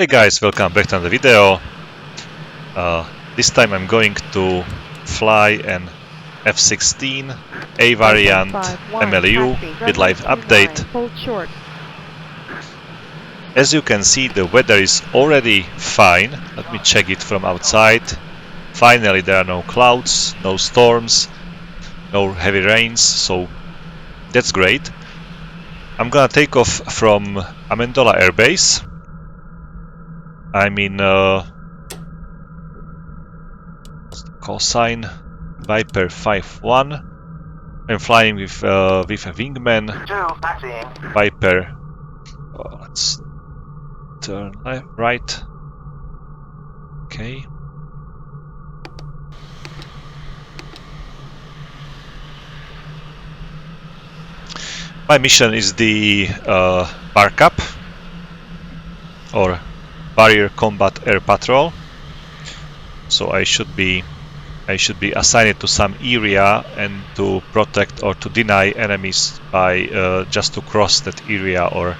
Hey guys, welcome back to another video. This time I'm going to fly an F-16A variant MLU with live update. Hold short. As you can see, the weather is already fine. Let me check it from outside. Finally, there are no clouds, no storms, no heavy rains, so that's great. I'm gonna take off from Amendola Air Base. I'm in call sign Viper 5-1. I'm flying with a wingman Viper. Let's turn left, right. Okay. My mission is the BARCAP, or Barrier Combat Air Patrol. So I should be assigned to some area and to protect or to deny enemies by just to cross that area or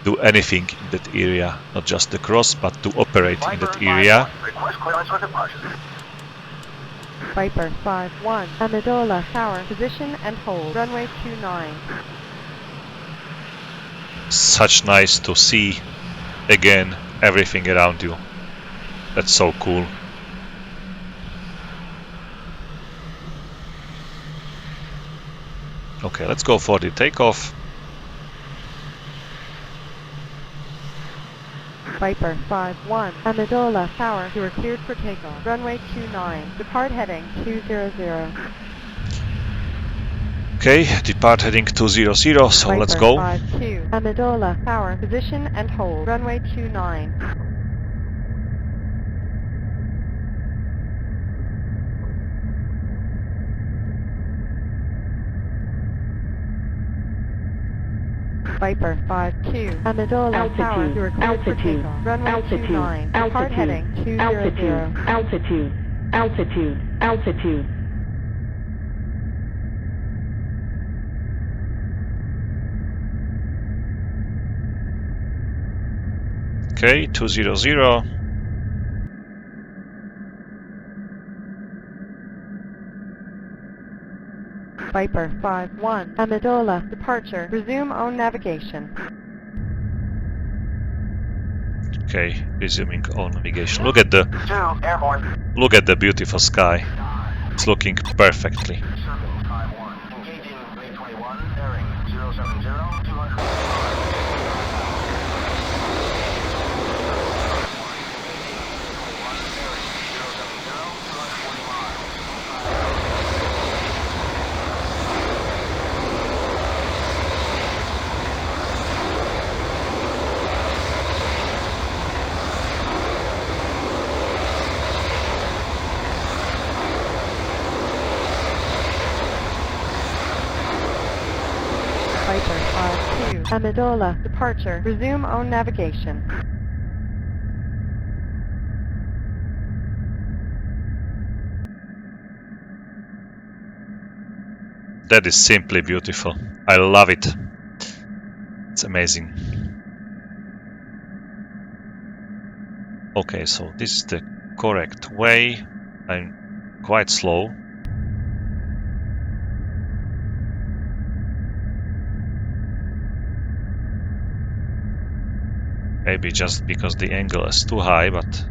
do anything in that area, not just to cross, but to operate in that area. Viper 5-1, Amendola Tower, position and hold, runway 29. Such nice to see again everything around you. That's so cool. Okay, let's go for the takeoff. Viper 5-1, Amendola Tower, you are cleared for takeoff. Runway 29, depart heading 200. Okay, depart heading 200, so Viper let's go. 5-2, Amendola Tower, position and hold, runway 29. Viper 5-2, Amendola Tower, you are cleared for takeoff. Runway 29, depart heading 200. Altitude. Okay, 200. Viper 5-1, Amendola, departure, resume own navigation. Okay, resuming all navigation. Look at the beautiful sky. It's looking perfectly. Viper 5-2, Amendola, departure, resume own navigation. That is simply beautiful. I love it. It's amazing. Okay, so this is the correct way. I'm quite slow. Maybe just because the angle is too high, but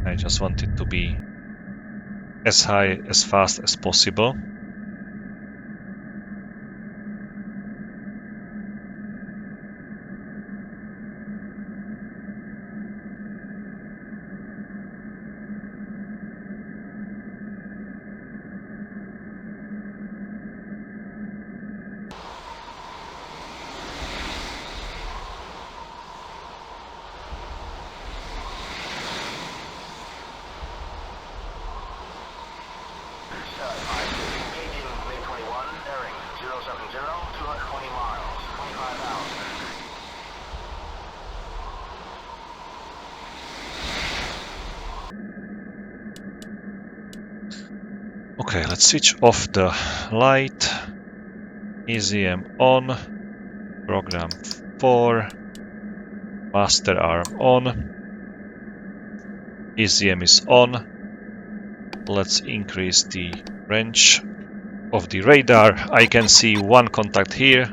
I just want it to be as high, as fast as possible. Okay, let's switch off the light. EZM on. Program 4. Master arm on. ECM is on. Let's increase the range of the radar. I can see one contact here,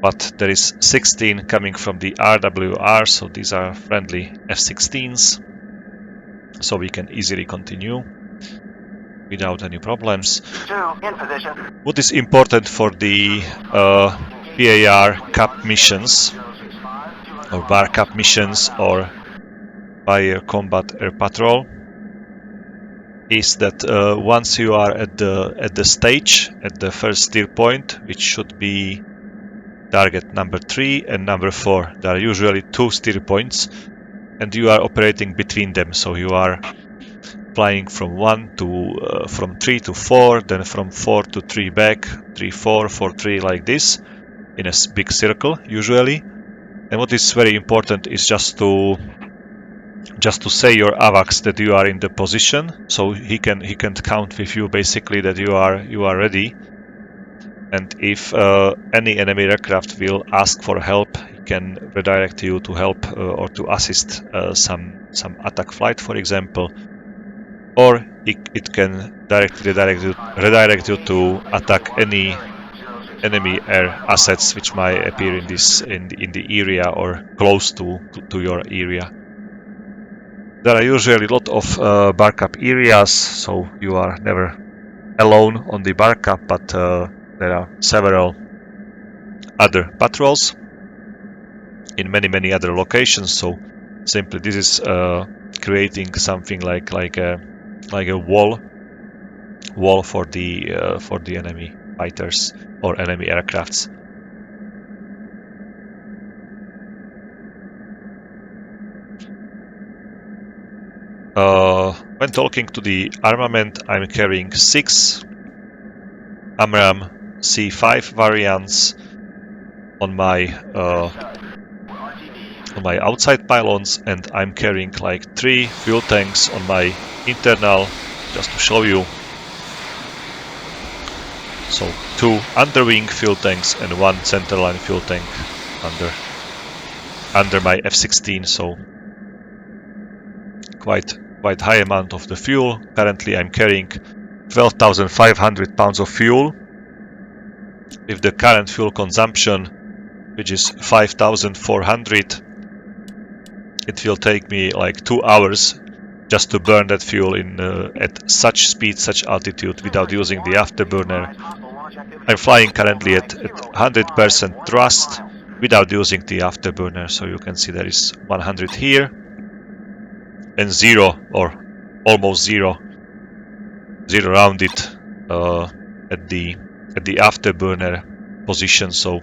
but there is 16 coming from the RWR, so these are friendly F-16s. So we can easily continue without any problems. In position. What is important for the BARCAP missions, or BARCAP missions, or Barrier Combat Air Patrol, is that once you are at the stage, at the first steer point, which should be target number 3 and number 4, there are usually 2 steer points, and you are operating between them. So you are flying from 3 to 4, then from 4 to 3 back, 3 4 4 3, like this, in a big circle usually. And what is very important is just to say your AVAX that you are in the position, so he can count with you basically that you are ready. And if any enemy aircraft will ask for help, he can redirect you to help or to assist some attack flight, for example, or it can redirect you to attack any enemy air assets which might appear in the area or close to your area. There are usually a lot of BARCAP areas, so you are never alone on the BARCAP, but there are several other patrols in many other locations. So simply this is creating something like a wall for the enemy fighters or enemy aircrafts. When talking to the armament, I'm carrying 6 AMRAAM C5 variants on my outside pylons, and I'm carrying like 3 fuel tanks on my internal, just to show you. So 2 underwing fuel tanks and 1 centerline fuel tank under my F-16. So quite high amount of the fuel. Currently I'm carrying 12,500 pounds of fuel. With the current fuel consumption, which is 5,400, it will take me like 2 hours just to burn that fuel at such speed, such altitude, without using the afterburner. I'm flying currently at 100% thrust without using the afterburner. So you can see there is 100 here and 0 or almost 0 rounded at the afterburner position. So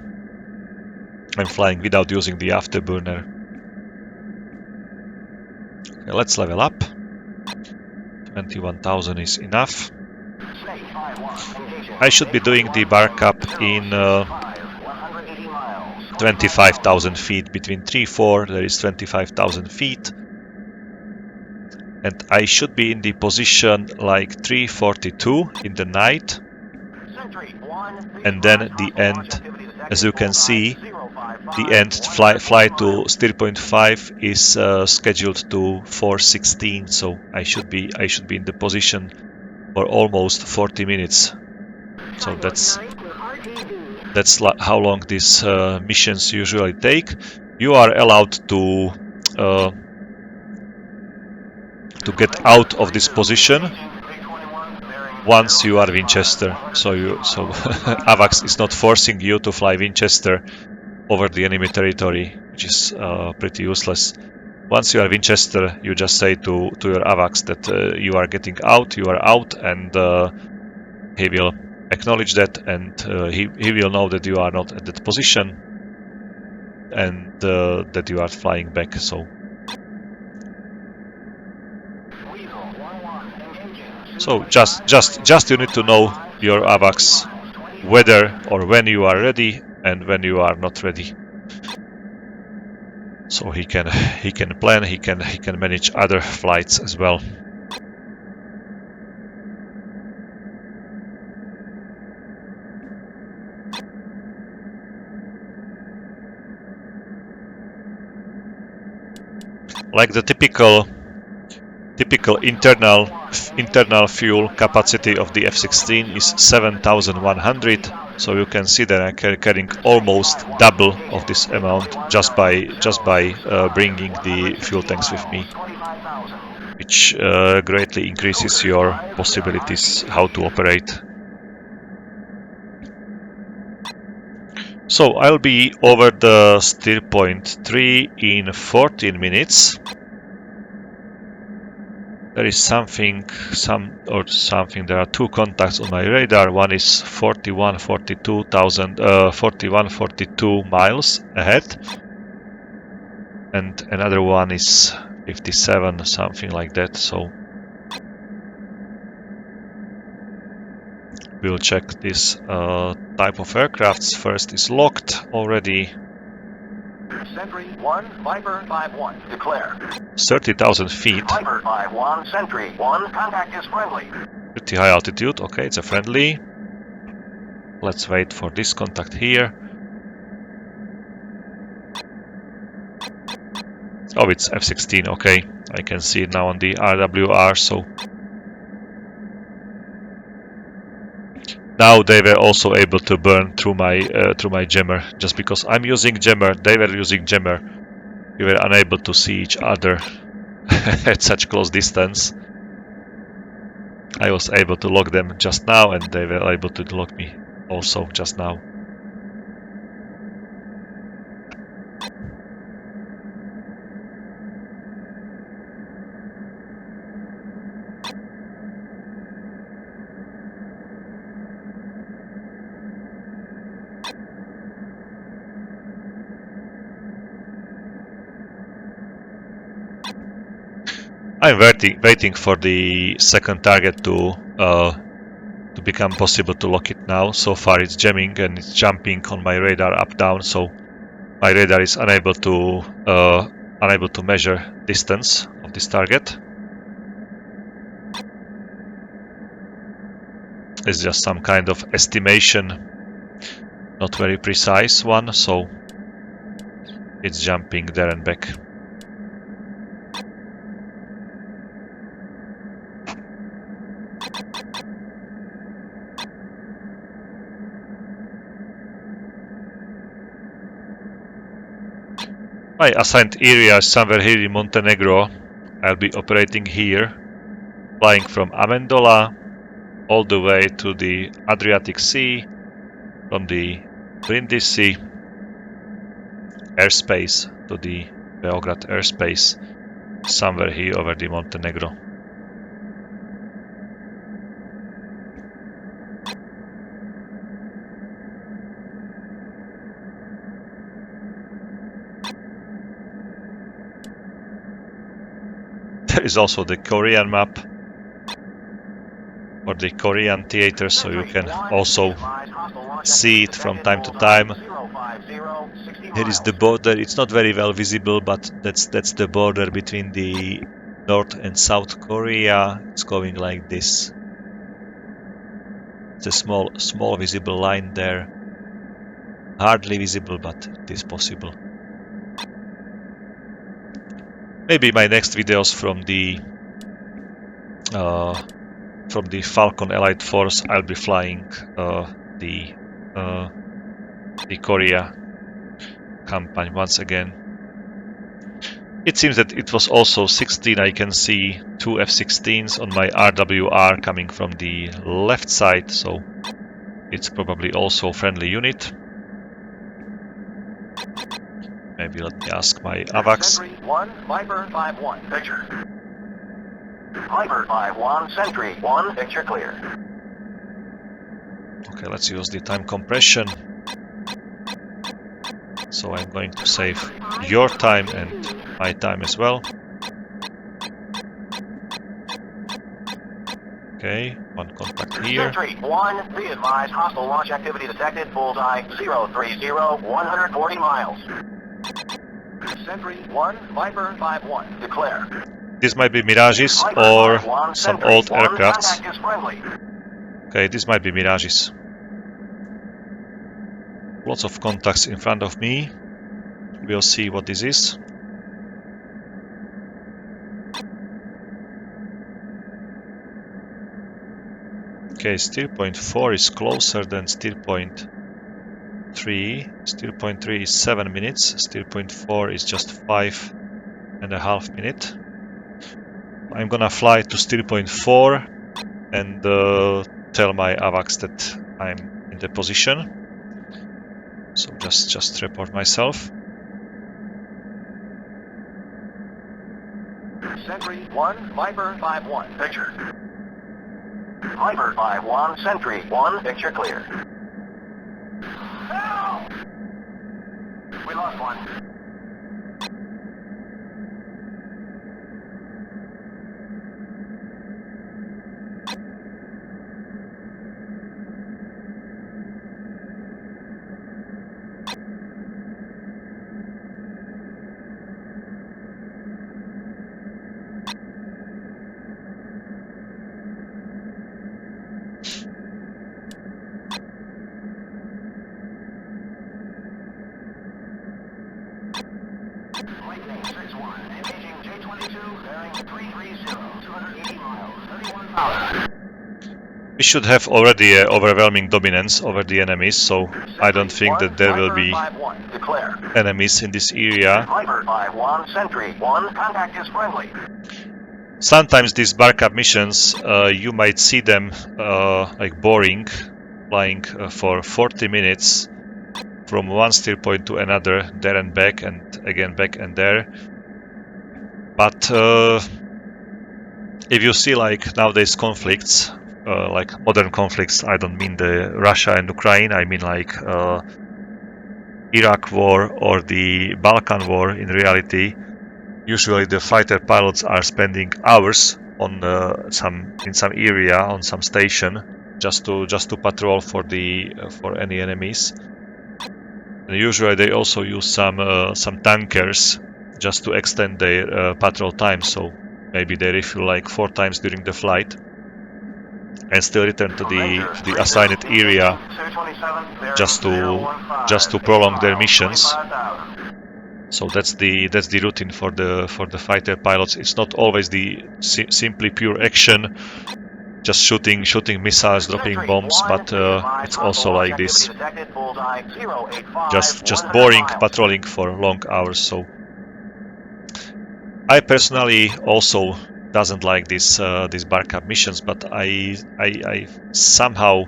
I'm flying without using the afterburner. Okay, let's level up. 21,000 is enough. I should be doing the BARCAP in 25,000 feet. Between 3-4 there is 25,000 feet. And I should be in the position like 3:42 in the night. And then the end, as you can see, the end flight to steer point 5 is scheduled to 4:16. So I should be in the position for almost 40 minutes. So that's how long these missions usually take. You are allowed to get out of this position once you are Winchester. So AVAX is not forcing you to fly Winchester over the enemy territory, which is pretty useless. Once you are Winchester, you just say to your AVAX that you are getting out, you are out, and he will acknowledge that, and he will know that you are not at that position, and that you are flying back. So just you need to know your AVAX whether or when you are ready and when you are not ready. So he can plan, he can manage other flights as well. Like the typical internal fuel capacity of the F-16 is 7,100. So you can see that I'm carrying almost double of this amount just by bringing the fuel tanks with me, which greatly increases your possibilities how to operate. So I'll be over the steer point 3 in 14 minutes. There is something. There are two contacts on my radar. One is 4142 miles ahead, and another one is 57, something like that. So we'll check this type of aircrafts. First is locked already. Sentry 1, Viper 5-1, declare. 30,000 feet. Viper 5-1, Sentry 1, contact is friendly. Pretty high altitude. Okay, it's a friendly. Let's wait for this contact here. Oh, it's F-16. Okay, I can see it now on the RWR. So now they were also able to burn through my jammer. Just because I'm using jammer, they were using jammer. We were unable to see each other at such close distance. I was able to lock them just now, and they were able to lock me also just now. I'm waiting for the second target to become possible to lock it now. So far it's jamming and it's jumping on my radar up down, so my radar is unable to measure distance of this target. It's just some kind of estimation, not very precise one, so it's jumping there and back. My assigned area is somewhere here in Montenegro. I'll be operating here, flying from Amendola all the way to the Adriatic Sea, from the Brindisi airspace to the Beograd airspace, somewhere here over the Montenegro. There is also the Korean map or the Korean theater, so you can also see it from time to time. Here is the border. It's not very well visible, but that's the border between the North and South Korea. It's going like this. It's a small visible line there. Hardly visible, but it is possible. Maybe my next videos from the Falcon Allied Force, I'll be flying the Korea campaign once again. It seems that it was also 16. I can see two F-16s on my RWR coming from the left side, so it's probably also a friendly unit. Maybe let me ask my AVAX. Sentry 1, Viper 5-1, picture. Viper 5-1, Sentry 1, picture clear. Okay, let's use the time compression. So I'm going to save your time and my time as well. Okay, one contact here. Sentry 1, be advised, hostile launch activity detected, bullseye 030, 140 miles. Sentry 1, Viper 5-1, declare. This might be Mirages or some old aircrafts. Okay, this might be Mirages. Lots of contacts in front of me. We'll see what this is. Okay, steer point 4 is closer than steer point 3. Steer point 3 is 7 minutes. Steer point 4 is just 5.5 minutes. I'm gonna fly to steer point 4 and tell my AVAX that I'm in the position. So just report myself. Sentry 1, Viper 5-1, picture. Viper 5-1, Sentry 1, picture clear. Help! We lost one. Lightning 6-1, engaging J-22, bearing 330, 280 miles, 31 power. We should have already overwhelming dominance over the enemies, so I don't think that there will be enemies in this area. Viper 5-1, Sentry 1, contact is friendly. Sometimes these BARCAP missions, you might see them like boring, flying for 40 minutes from one steer point to another, there and back, and again back and there. But if you see like nowadays conflicts, like modern conflicts, I don't mean the Russia and Ukraine, I mean like Iraq war or the Balkan war. In reality, usually the fighter pilots are spending hours on in some area on some station just to patrol for any enemies. And usually they also use some tankers just to extend their patrol time. So maybe they refuel like 4 times during the flight and still return to the assigned area just to prolong their missions. So that's the routine for the fighter pilots. It's not always the simply pure action, just shooting missiles, dropping bombs, but it's also like this, just boring patrolling for long hours. So I personally also doesn't like these BARCAP missions, but I somehow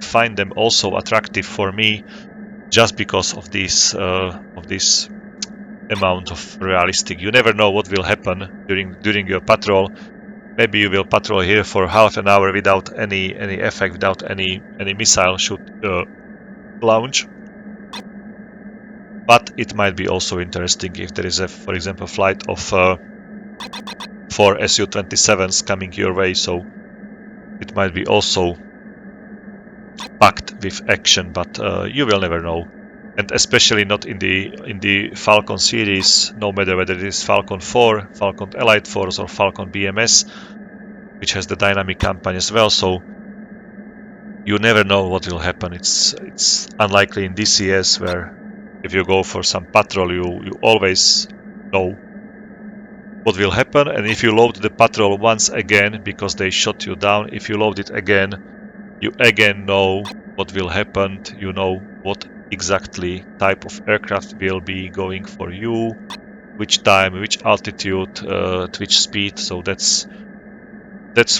find them also attractive for me, just because of this amount of realistic. You never know what will happen during your patrol. Maybe you will patrol here for half an hour without any effect, without any missile should launch. But it might be also interesting if there is a, for example, flight of 4 Su-27s coming your way. So it might be also packed with action, but you will never know. And especially not in the Falcon series, no matter whether it is Falcon 4, Falcon Elite Force, or Falcon BMS, which has the dynamic campaign as well. So you never know what will happen. It's unlikely in DCS, where if you go for some patrol, you always know what will happen. And if you load the patrol once again because they shot you down, if you load it again, you again know what will happen. You know what exactly type of aircraft will be going for you, which time, which altitude, at which speed. So that's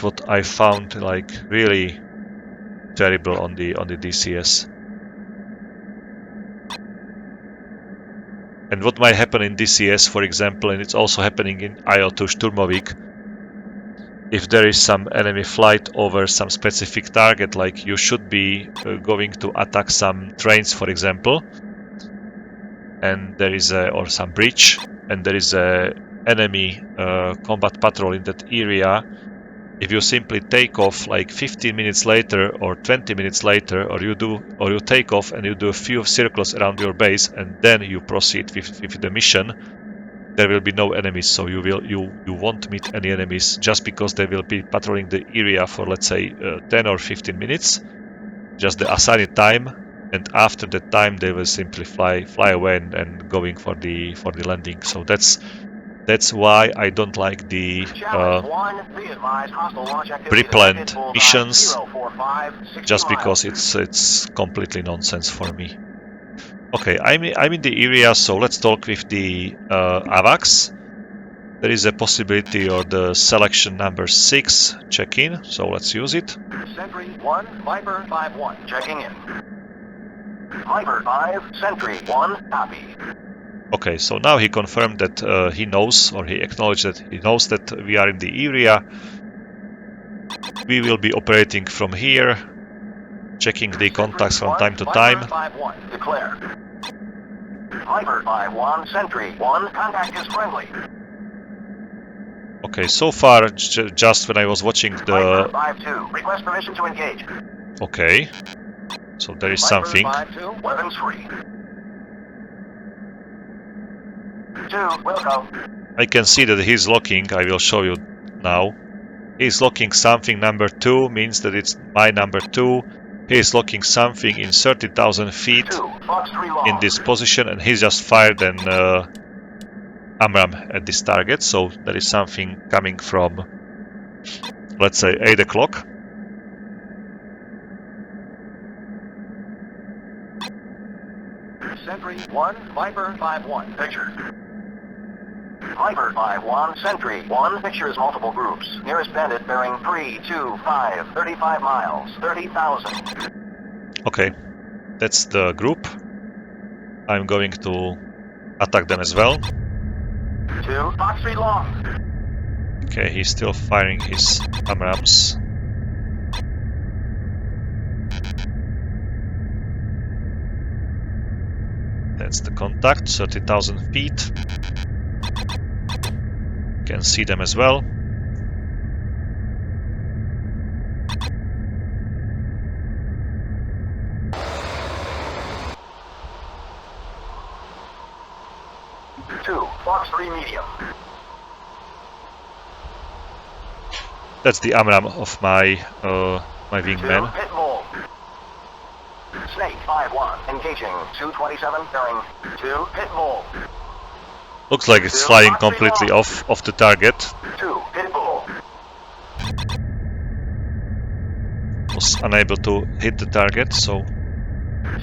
what I found like really terrible on the DCS. And what might happen in DCS, for example, and it's also happening in IL-2 Sturmovik, if there is some enemy flight over some specific target, like you should be going to attack some trains, for example, and there is or some bridge, and there is a enemy combat patrol in that area. If you simply take off like 15 minutes later or 20 minutes later, or you take off and you do a few circles around your base, and then you proceed with the mission, there will be no enemies. So you won't meet any enemies, just because they will be patrolling the area for, let's say, 10 or 15 minutes, just the assigned time, and after that time they will simply fly away and going for the landing. So that's That's why I don't like the Challenge 1, be advised, hostile launch activity pre-planned detected, bullseye, missions, 045, 60 just because miles. it's completely nonsense for me. Okay, I'm in the area, so let's talk with the AVAX. There is a possibility or the selection number 6 check-in, so let's use it. Sentry 1, Viper 5-1, checking in. Viper 5, Sentry 1, copy. Okay, so now he confirmed that he knows, or he acknowledged that he knows that we are in the area. We will be operating from here, checking the contacts from time to time. Viper 5-1, declare. Viper 5-1, Sentry 1, contact is friendly. Okay, so far, just when I was watching the... Viper 5-2, request permission to engage. Okay, so there is Viper something. 5-2, weapons free. 2, will go. I can see that he's locking, I will show you now. He's locking something number 2, means that it's my number 2. He's locking something in 30,000 feet 2, Fox 3 long. in this position, and he just fired an AMRAAM at this target, so there is something coming from, let's say, 8 o'clock. Sentry 1, Viper 5-1, picture. Viper 5-1, Sentry 1, pictures multiple groups. Nearest bandit bearing 325, 35 miles, 30,000. Okay, that's the group. I'm going to attack them as well. 2, Fox 3 long. Okay, he's still firing his AMRAAMs. That's the contact, 30,000 feet. Can see them as well. Two, Fox 3 medium. That's the AMRAAM of my my 2, wingman. pit mole. Snake 5-1, engaging 227, bearing 2, pit mole. Looks like it's flying completely off the target. 2, pit mole. Was unable to hit the target, so...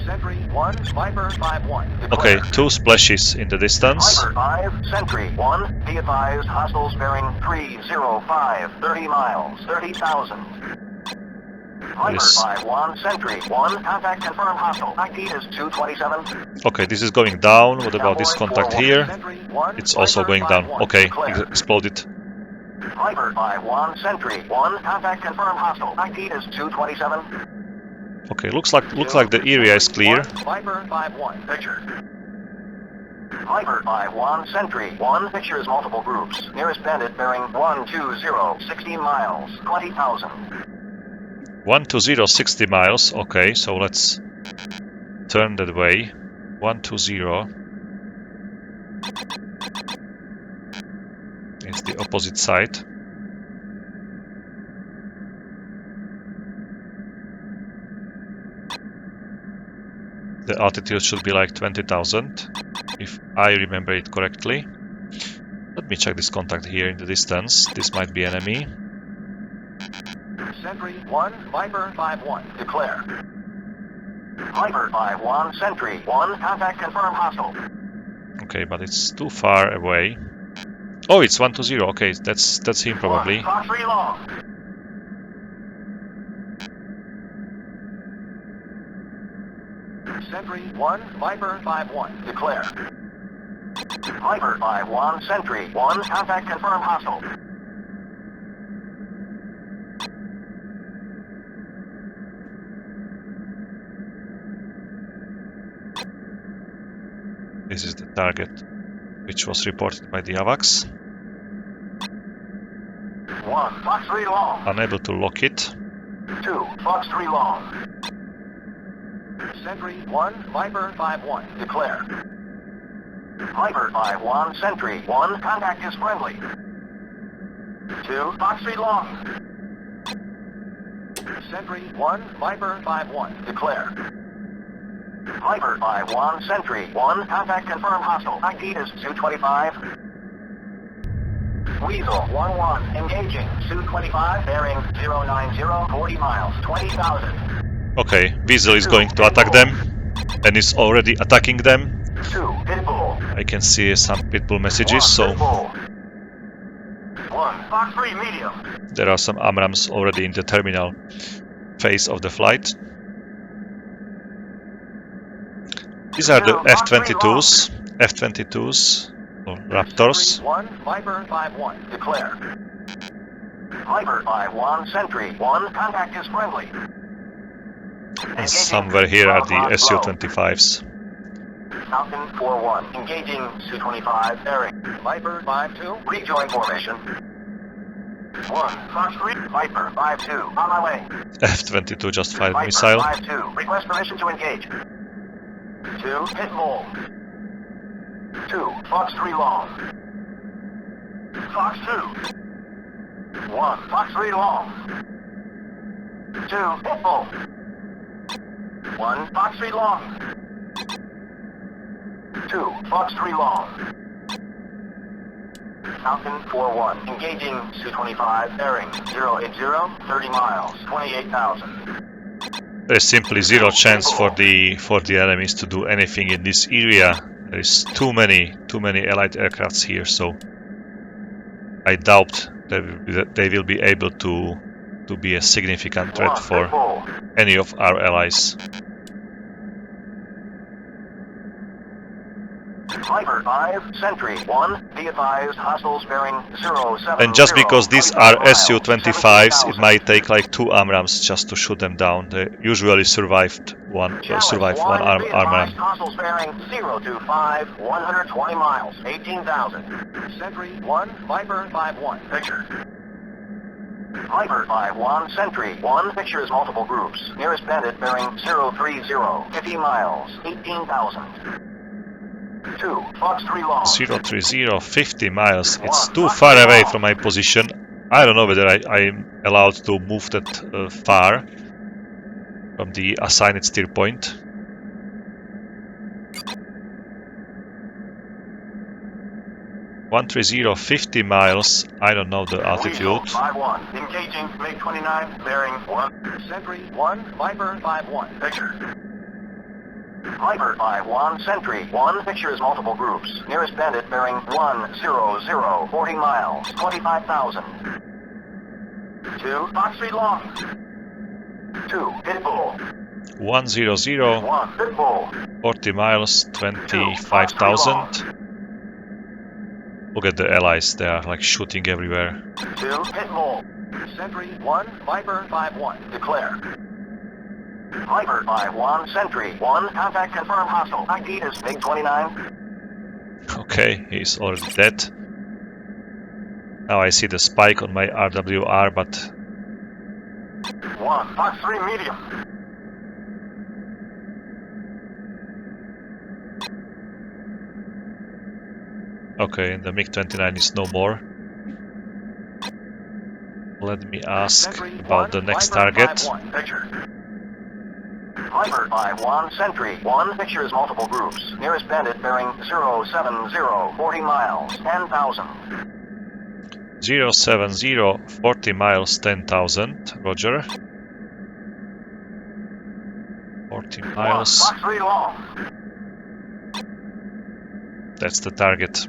Sentry 1, Viper 5-1. Okay, 2 splashes in the distance. Viper 5, Sentry 1, be advised, hostiles bearing 305, 30 miles, 30,000. Viper 5-1, Sentry 1, contact confirmed hostile. ID is 227. Okay, this is going down. What about this contact here? It's also going down. Okay, exploded. Viper 5-1, Sentry 1, contact confirmed hostile. ID is 227. Okay, looks like the area is clear. Viper 5-1, picture. Viper 5-1, Sentry 1, pictures multiple groups. Nearest bandit bearing 120, 60 miles, 20,000. 120, 60 miles. Okay, so let's turn that way. 120. It's the opposite side. The altitude should be like 20,000, if I remember it correctly. Let me check this contact here in the distance. This might be enemy. Sentry 1, Viper 5-1, declare. Viper 5-1, Sentry 1, contact confirmed hostile. Okay, but it's too far away. Oh, it's 120. Okay, that's him probably. Fox 3 long. Sentry 1, Viper 5-1, declare. Viper 5-1, Sentry 1, contact confirmed hostile. This is the target which was reported by the AVAX. 1, Fox 3 long. Unable to lock it. 2, Fox 3 long. Sentry 1, Viper 5-1, declare. Viper 5-1, Sentry 1, contact is friendly. 2, Fox 3 long. Sentry 1, Viper 5-1, declare. Viper 5-1, Sentry 1, contact confirmed hostile. ID is 225. Weasel 1-1, engaging. Su-25, bearing 090, 40 miles, 20,000. Okay, Weasel is going to attack them, and is already attacking them. 2, Pitbull. I can see some Pitbull messages, 1, so Pitbull. 1, Fox 3, medium. there are some AMRAAMs already in the terminal phase of the flight. These are the F-22s, or Raptors. 1, Viper 5-1, declare. Viper 5-1, Sentry 1, contact is friendly. And somewhere here are the Su-25s. Falcon 4-1, engaging Su-25, bearing. Viper 5-2, rejoin formation. 1, Fox 3, Viper 5-2, on my way. F-22 just fired a Viper missile. 5-2, request permission to engage. 2, Pitbull. 2, Fox 3 long. Fox 2. 1, Fox 3 long. 2, Pitbull. 1, Fox 3 long. 2, Fox 3 long. Falcon 4-1, engaging Su-25, bearing 080, 30 miles, 28,000. There's simply zero chance for the enemies to do anything in this area. There is too many Allied aircrafts here, so I doubt they will be able to be a significant threat for any of our allies. Viper 5, Sentry 1, be advised, hostiles bearing 070. And just because these are Su-25s, it might take like 2 AMRAAMs just to shoot them down. They usually survive one AMRAAM. Hostiles bearing 025, 120 miles, 18,000. Sentry 1, Viper 5-1, picture. Viper 5-1, Sentry 1, pictures multiple groups. Nearest bandit bearing 030, 50 miles, 18,000. 2, Fox 3 long. 030, 50 miles. It's too far away from my position. I don't know whether I'm allowed to move that far from the assigned steer point. (130) 50 miles. I don't know the altitude. 5-1, engaging MiG-29, bearing 1. Sentry 1, Viper 5-1, picture. Viper 5-1, Sentry 1, pictures multiple groups. Nearest bandit bearing 100, 40 miles, 25,000. 2, Fox 3 long. 2, Pitbull. 100, 1, Pitbull. 40 miles, 25,000. Look at the allies, they are like shooting everywhere. 2, Pitbull. Sentry 1, Viper 5-1, declare. Viper 5-1, Sentry 1, contact confirmed hostile. ID is MiG-29. Okay, he's already dead. Now I see the spike on my RWR, but 1, Fox 3 medium. okay, the MiG-29 is no more. Let me ask about the next target. Viper 5-1, Sentry 1, pictures multiple groups. Nearest bandit bearing 070, 40 miles, 10,000. 070, 40 miles, 10,000. Roger. 40 miles. Fox 3 long. That's the target.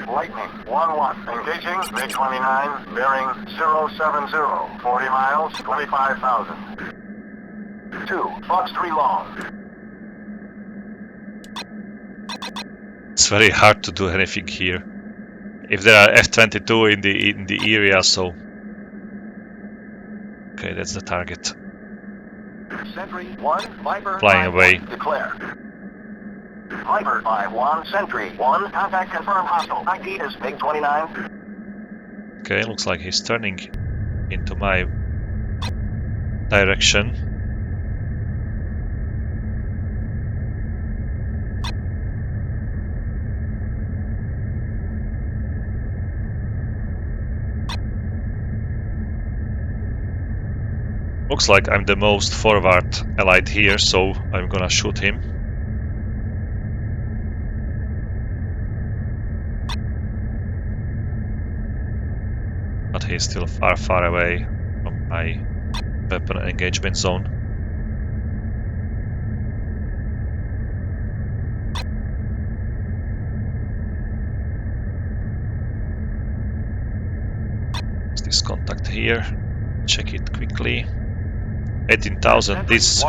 Lightning 1-1, engaging MiG-29, bearing 070, 40 miles, 25,000. 2, Fox 3 long. It's very hard to do anything here. If there are F-22 in the area, so okay, that's the target. Sentry 1, Viper Flying away. Declare. Viper 5-1, Sentry 1, contact confirmed hostile. ID is MiG-29. Okay, looks like he's turning into my direction. Looks like I'm the most forward allied here, so I'm gonna shoot him. but he's still far, far away from my weapon engagement zone. Is this contact here? Check it quickly. 18,000. This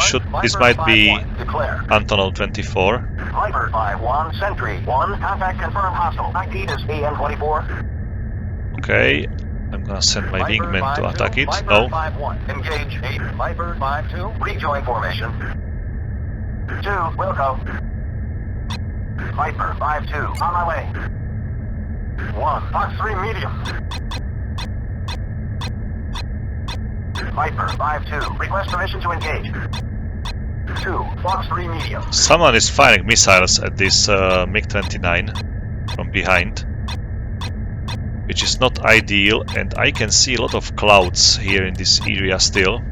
might be Antonov 24. Viper 5-1, Sentry 1, contact confirmed hostile. ID is AN-24. Okay, I'm gonna send my wingman to attack it. No. 5-1, engage 8, Viper 5-2, rejoin formation. 2, Wilco. Viper 5-2, on my way. 1, Fox 3 medium. Viper 5-2, request permission to engage. 2, Fox 3 medium. Someone is firing missiles at this MiG-29 from behind, which is not ideal, and I can see a lot of clouds here in this area still.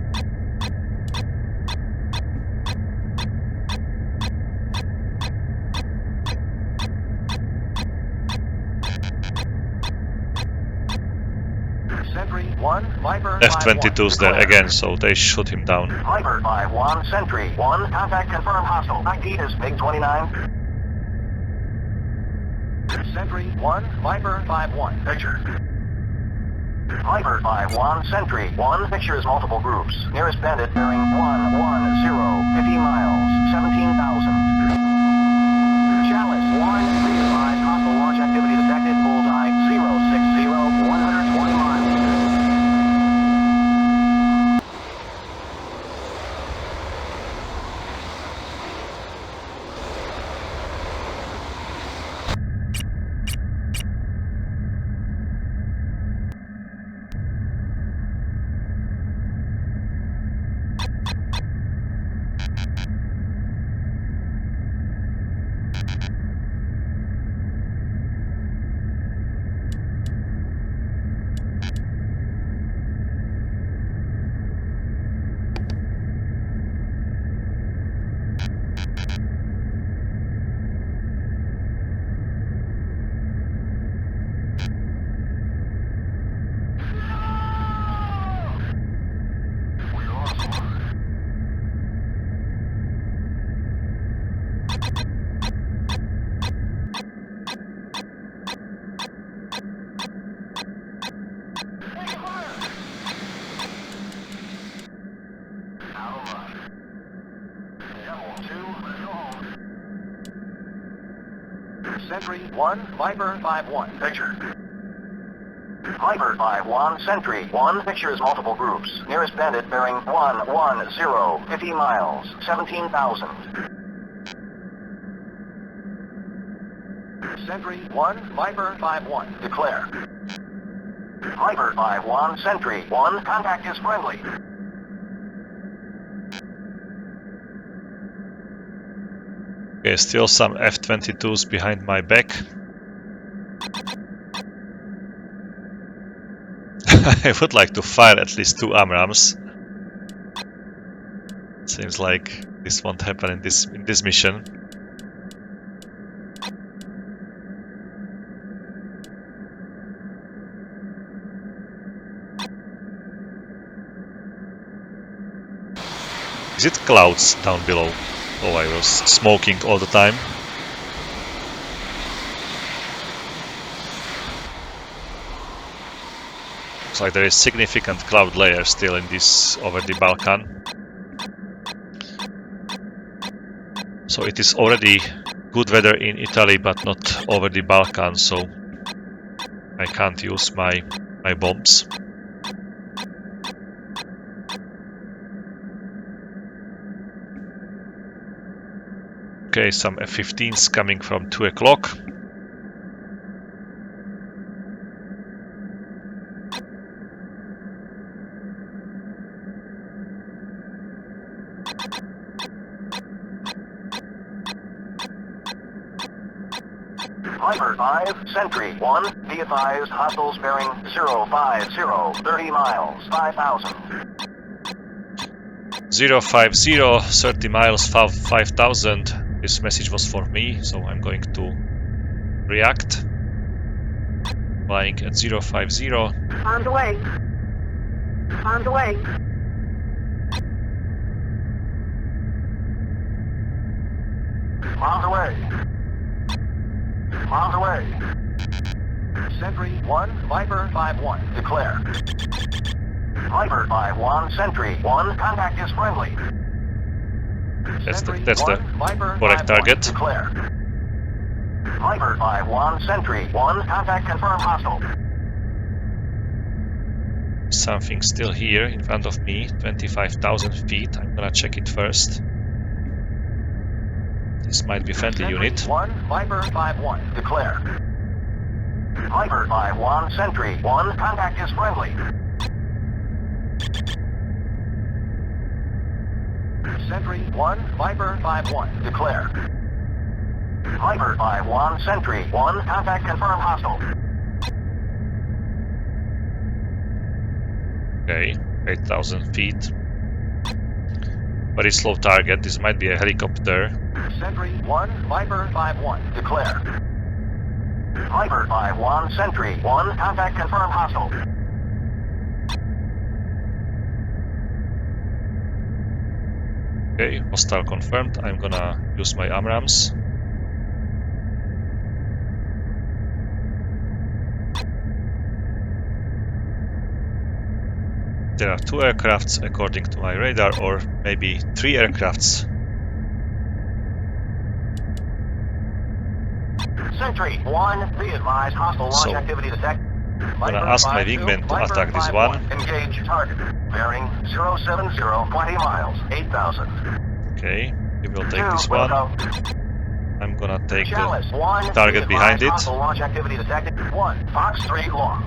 F-22's there again, so they shoot him down. Viper 5-1, Sentry 1, contact confirmed hostile. ID is MiG-29. Sentry 1, Viper 5-1, picture. Viper 5-1, Sentry 1, picture is multiple groups. Nearest bandit bearing 110, 50 miles, 17,000. Chalice 1, readvise, hostile launch activity detected, bullseye 060, 120 miles. Sentry 1, Viper 5-1, picture. Viper 5-1, Sentry 1, picture is multiple groups. Nearest bandit bearing 110, 50 miles, 17,000. Sentry 1, Viper 5-1, declare. Viper 5-1, Sentry 1, contact is friendly. Okay, still some F-22s behind my back. I would like to fire at least 2 AMRAAMs. Seems like this won't happen in this mission. Is it clouds down below? Oh, I was smoking all the time. Looks like there is significant cloud layer still in this over the Balkan. So it is already good weather in Italy, but not over the Balkan, so I can't use my bombs. Okay, some F-15s coming from 2 o'clock. Viper 5, Sentry 1, be advised, hostiles bearing 050, 30 miles, 5,000. 050, 30 miles, 5,000. This message was for me, so I'm going to react. flying at 050. Arms away. Arms away. Miles away. Miles away. Sentry 1, Viper 5-1, declare. Viper 5-1, Sentry 1, contact is friendly. That's the Viper correct 5-1, target. declare. Viper 5-1, Sentry 1, contact confirmed hostile. Something still here in front of me, 25,000 feet. I'm gonna check it first. This might be friendly Sentry unit. 1, Viper 5-1, declare. Viper 5-1, Sentry 1, contact is friendly. Sentry 1, Viper 5-1, declare. Viper 5-1, Sentry 1, contact confirmed hostile. Okay, 8,000 feet. Very slow target. This might be a helicopter. Sentry 1, Viper 5-1, declare. Viper 5-1, Sentry 1, contact confirmed hostile. Okay, hostile confirmed. I'm gonna use my AMRAAMs. There are 2 aircrafts according to my radar, or maybe 3 aircrafts. Sentry 1, be advised, hostile launch activity detected. I'm gonna ask my wingman to attack this one. Engage target. Bearing 070, 20 miles, 8,000. Okay, we will take this one. I'm gonna take Chalice the 1, target behind it. hostile launch activity detected. 1, Fox 3 long.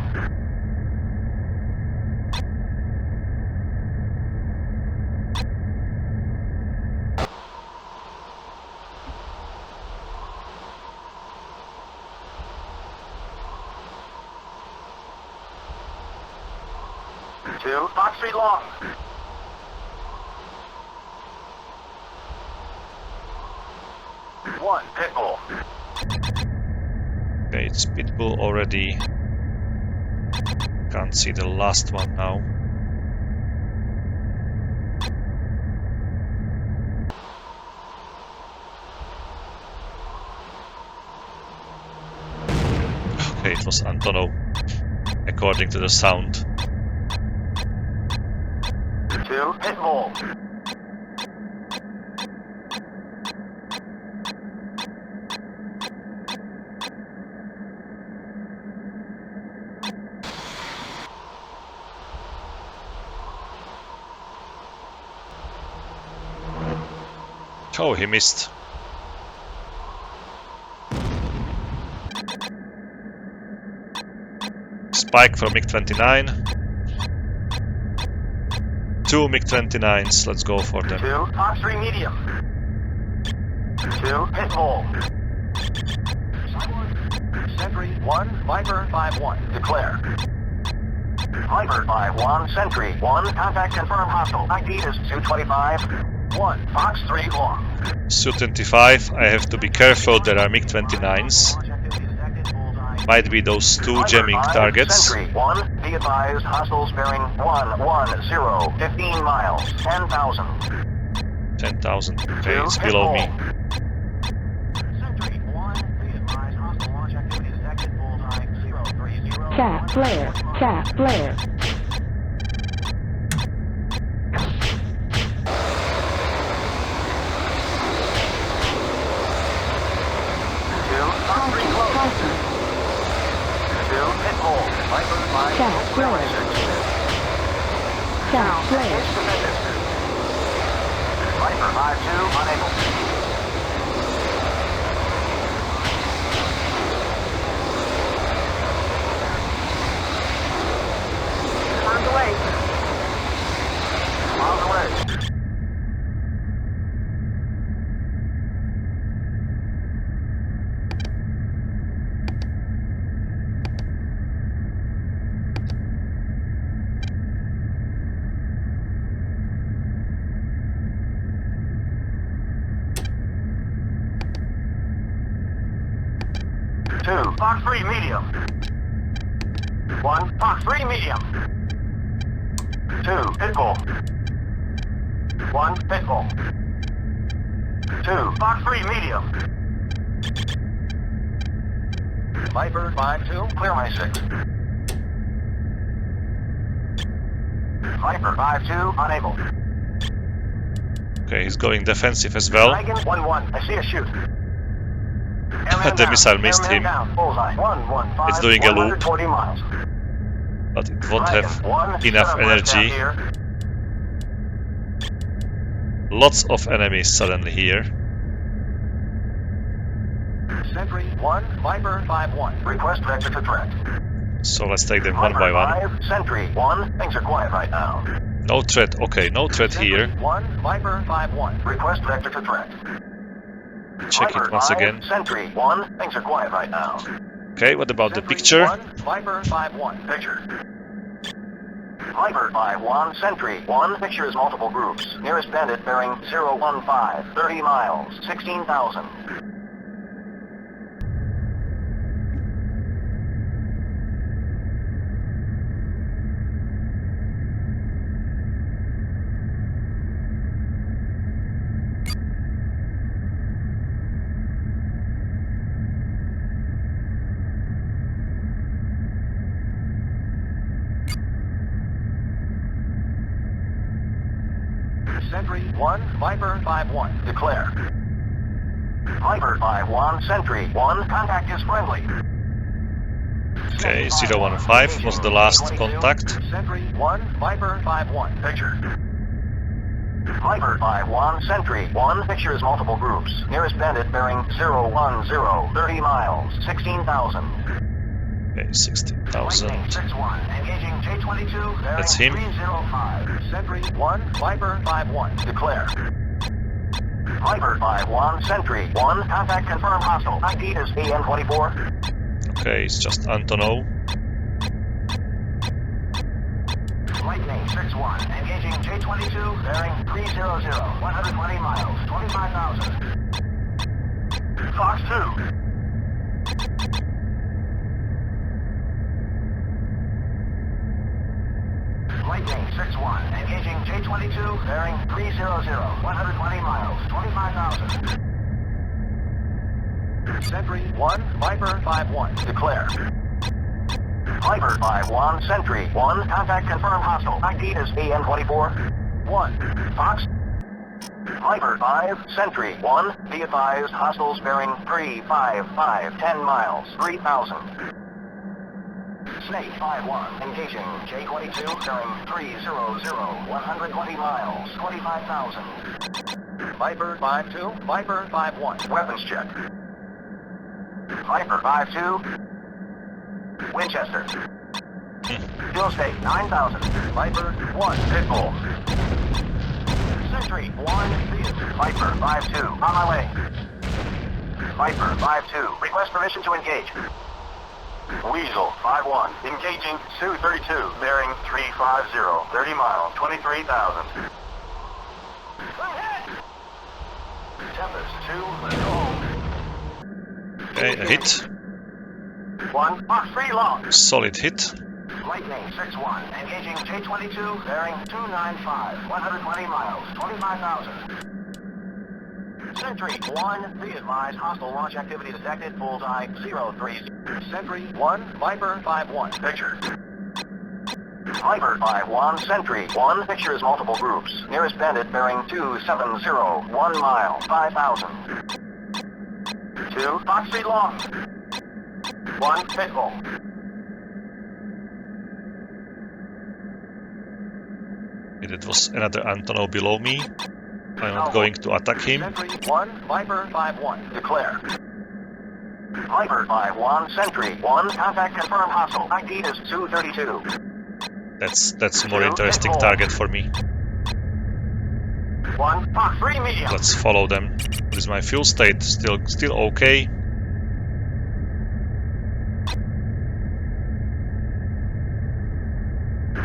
Two, Fox 3 long. One, Pitbull. Okay, it's Pitbull already. Can't see the last one now. Okay, it was Antonov, according to the sound. Two, Pitbull. Oh, he missed. Spike from MiG-29. 2 MiG-29s, let's go for them. Two, Fox 3 medium. Two, Pitbull. Sentry 1, Viper 5-1, declare. Viper 5-1, Sentry 1, contact confirmed hostile. ID is 225. 1, Fox 3 long. Su-25, I have to be careful, there are MiG-29s. Might be those 2 jamming targets. Sentry 1, be advised, hostiles bearing 110, 15 miles, 10,000. 10,000, okay, it's below me. Sentry 1, be advised, hostile launch activity detected, bullseye 030. Chat flare, chat flare. Chat flare. Chat flare. Viper 5-2, unable. Miles away. Miles away. Two, Fox 3 medium. 1, Fox 3 medium. 2, Pitbull. 1, Pitbull. 2, Fox 3 medium. Viper 5-2, clear my 6. Viper 5-2, unable. Okay, he's going defensive as well. Dragon 1-1, I see a shoot. The missile missed him. Bullseye. 115, It's doing a loop. 140 miles. But it won't have Dragon, enough one, energy. here. Lots of enemies suddenly here. Sentry 1, Viper 5-1. Request vector to threat. So let's take them one by one. 5, Sentry 1. Things are quiet right now. No threat. Okay, no threat here. 1, Viper 5-1. Request vector to threat. Check Viper it once 5, again. Sentry 1. Things are quiet right now. Okay, what about the Sentry picture? 1, Viper 5-1. Picture. Viper 5-1, Sentry 1. Picture is multiple groups. Nearest bandit bearing 015. 30 miles. 16,000. Sentry 1, Viper 5-1. Declare. Viper 5-1, Sentry 1. Contact is friendly. Okay, 015 was the last contact. Sentry 1, Viper 5-1. Picture. Viper 5-1, Sentry 1. Picture is multiple groups. Nearest bandit bearing 010. 30 miles. 16,000. Okay, 16,000. 6-1. Engaging J-22. That's him. 305. Sentry 1, Viper 5-1. Declare. Viper 5-1, Sentry 1. Contact confirmed hostile. ID is AN-24. Okay, it's just Antonov. Lightning 6-1. Engaging J-22. Bearing 300. 120 miles. 25,000. Fox 2. Lightning 6-1. Engaging J-22. Bearing 300. 120 miles. 25,000. Sentry 1, Viper 5-1. Declare. Viper 5-1, Sentry 1. Contact confirmed hostile. ID is AN-24. 1. Fox. Viper 5, Sentry 1. Be advised, hostiles bearing 355. 10 miles. 3,000. Snake 5-1, engaging J-22, bearing 300, 120 miles, 25,000. Viper 5-2, Viper 5-1, weapons check. Viper 5-2, Winchester. Fuel state 9,000. Viper 1, Pitbull. Sentry 1, Viper 5-2, on my way. Viper 5-2, request permission to engage. Weasel 5-1, engaging Su-32, bearing 350, 30 miles, 23,000. Tempest 2, let's go home. Okay, a hit. 1, Fox 3 long. Solid hit. Lightning 6-1, engaging J-22, bearing 295, 120 miles, 25,000. Sentry 1, be advised, hostile launch activity detected, bullseye 03. Sentry 1, Viper 5-1. Picture. Viper 5-1, Sentry 1. Picture is multiple groups. Nearest bandit bearing 270, 1 mile, 5,000. 2, Fox 3 long. 1, Pitbull. It was another Antonov below me. I'm not going to attack him. Sentry 1, Viper 5-1. Declare. Viper 5-1, Sentry 1. Contact confirmed hostile. ID is Su-32. That's a more interesting target for me. 1, Fox 3 medium. Let's follow them. What is my fuel state? Still okay.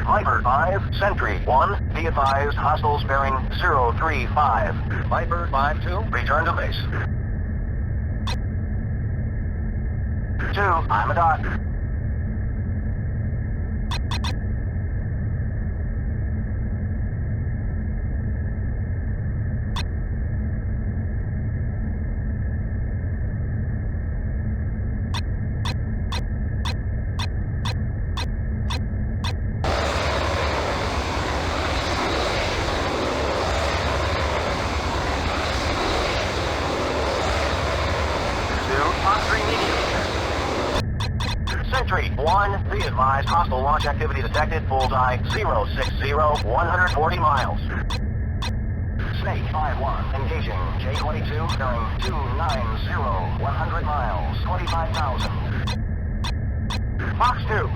Viper 5, Sentry 1. Be advised, hostiles bearing 035. Viper 5-2, return to base. 2, I'm a dot. Sentry 1, be advised, hostile launch activity detected, bullseye 060, 140 miles. Snake 5-1, engaging, J-22, bearing 290, 100 miles, 25,000. Fox 2.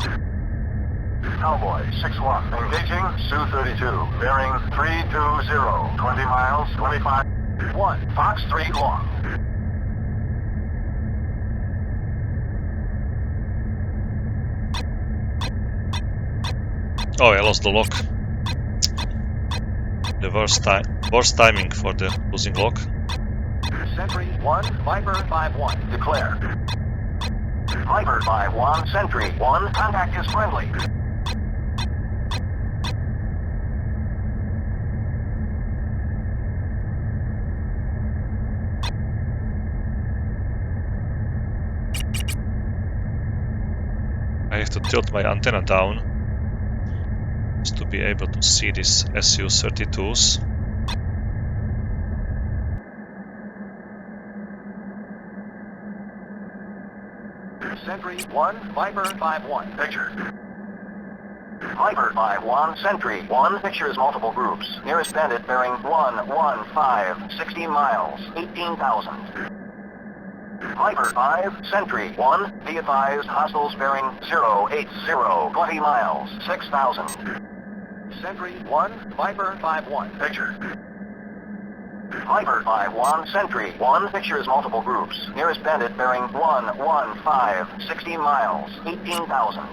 Cowboy 6-1, engaging, Su-32, bearing 320, 20 miles, 25. 1, Fox 3 long. Oh, I lost the lock. The worst timing for the losing lock. Sentry 1, Viper 5-1, declare. Viper 5-1, Sentry 1, contact is friendly. I have to tilt my antenna down just to be able to see these Su-32s. Sentry 1, Viper 5-1, picture. Viper 5-1, Sentry 1, pictures multiple groups. Nearest bandit bearing 115, 60 miles, 18,000. Viper 5, Sentry 1, be advised, hostiles bearing 080, 20 miles, 6,000. Sentry 1, Viper 5-1, picture. Viper 5-1, Sentry 1, pictures multiple groups. Nearest bandit bearing 115, 60 miles, 18,000.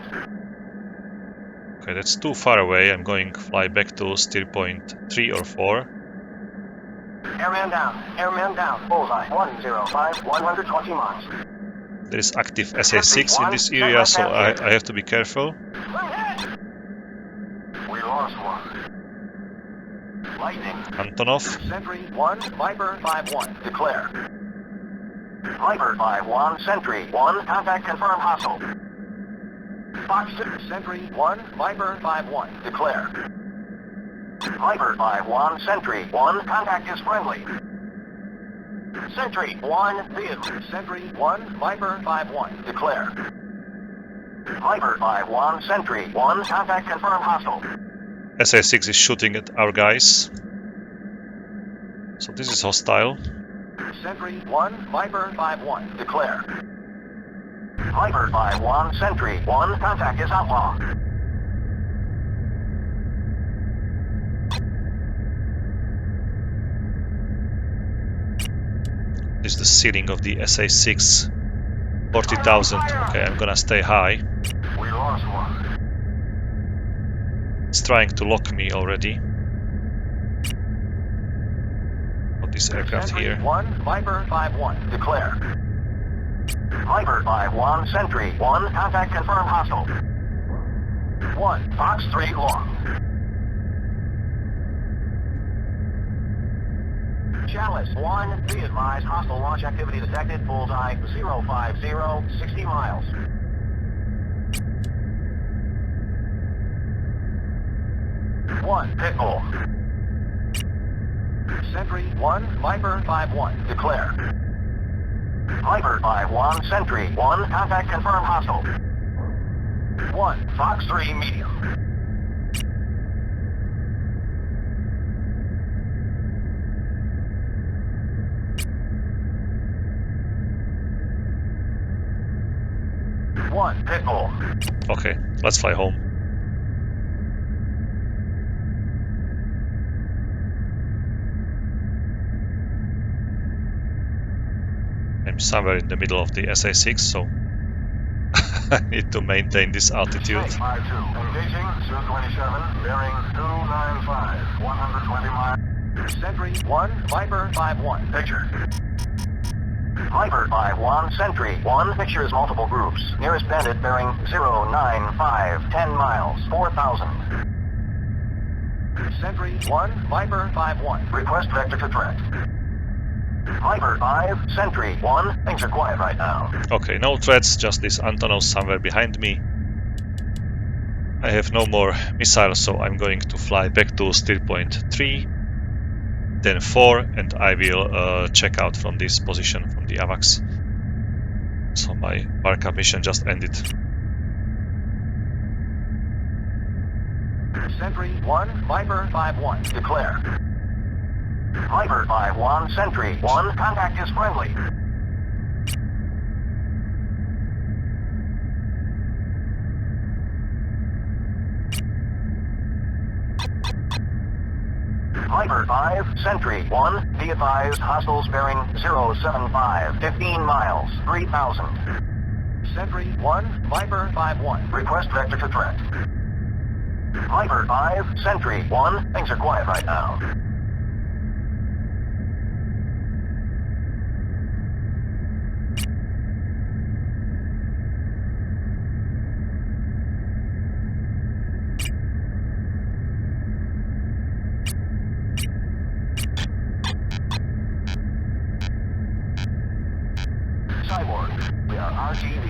Okay, that's too far away. I'm going fly back to steer point 3 or 4. Airman down, bullseye, 105, 120 miles. There is active SA-6 in this area, so I have to be careful. We lost one. Lightning. Antonov. Sentry 1, Viper 5-1, declare. Viper 5-1, Sentry 1, contact confirmed hostile. Fox 6, Sentry 1, Viper 5-1, declare. Viper 5-1, Sentry 1, contact is friendly. Sentry 1, vehicle. Sentry 1, Viper 5-1, declare. Viper 5-1, Sentry 1, contact confirmed hostile. SA-6 is shooting at our guys. So this is hostile. Sentry 1, Viper 5-1, declare. Viper 5-1, Sentry 1, contact is outlaw. This is the ceiling of the SA-6. 40,000. Okay, I'm gonna stay high. We lost one. It's trying to lock me already. What this aircraft Sentry here? 1, Viper 5-1, declare. Viper 5-1, Sentry 1, contact confirmed hostile. 1, Fox 3 long. Chalice 1, be advised, hostile launch activity detected, bullseye 050, 60 miles. One, Pitbull. Sentry 1, Viper 5-1, declare. Viper 5-1, Sentry 1, contact confirmed hostile. 1, Fox 3 medium. One, Pitbull. Okay, let's fly home. I'm somewhere in the middle of the SA-6, so I need to maintain this altitude. Snake 5-2, engaging, Su-27, bearing 295, 120 miles. Sentry 1, Viper 5-1, picture. Viper 5-1, Sentry 1, pictures multiple groups. Nearest bandit bearing 095, 10 miles, 4,000. Sentry 1, Viper 5-1, request vector to track. Viper 5, Sentry 1, things are quiet right now. Okay, no threats, just this Antonov somewhere behind me. I have no more missiles, so I'm going to fly back to steer point 3, then 4, and I will check out from this position, from the AVAX. So my BARCAP mission just ended. Sentry 1, Viper 5-1. Declare. Viper 5-1, Sentry 1, contact is friendly. Viper 5, Sentry 1, be advised, hostiles bearing 075, 15 miles, 3,000. Sentry 1, Viper 5-1, request vector to threat. Viper 5, Sentry 1, things are quiet right now. Cyborg, we are RTB.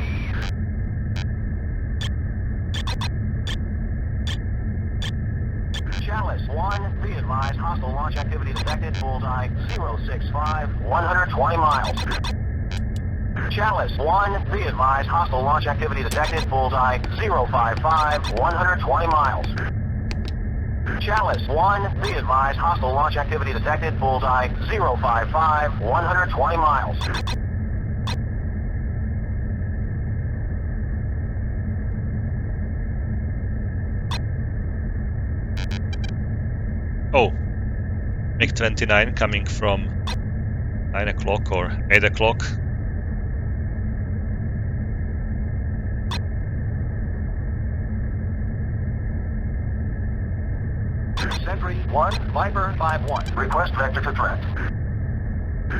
Chalice 1, be advised, hostile launch activity detected, bullseye 065, 120 miles. Chalice 1, be advised, hostile launch activity detected, bullseye 055, 120 miles. Chalice 1, be advised, hostile launch activity detected, bullseye 055, 120 miles. Oh, MiG-29 coming from 9 o'clock or 8 o'clock. Sentry 1, Viper 5-1, request vector to threat.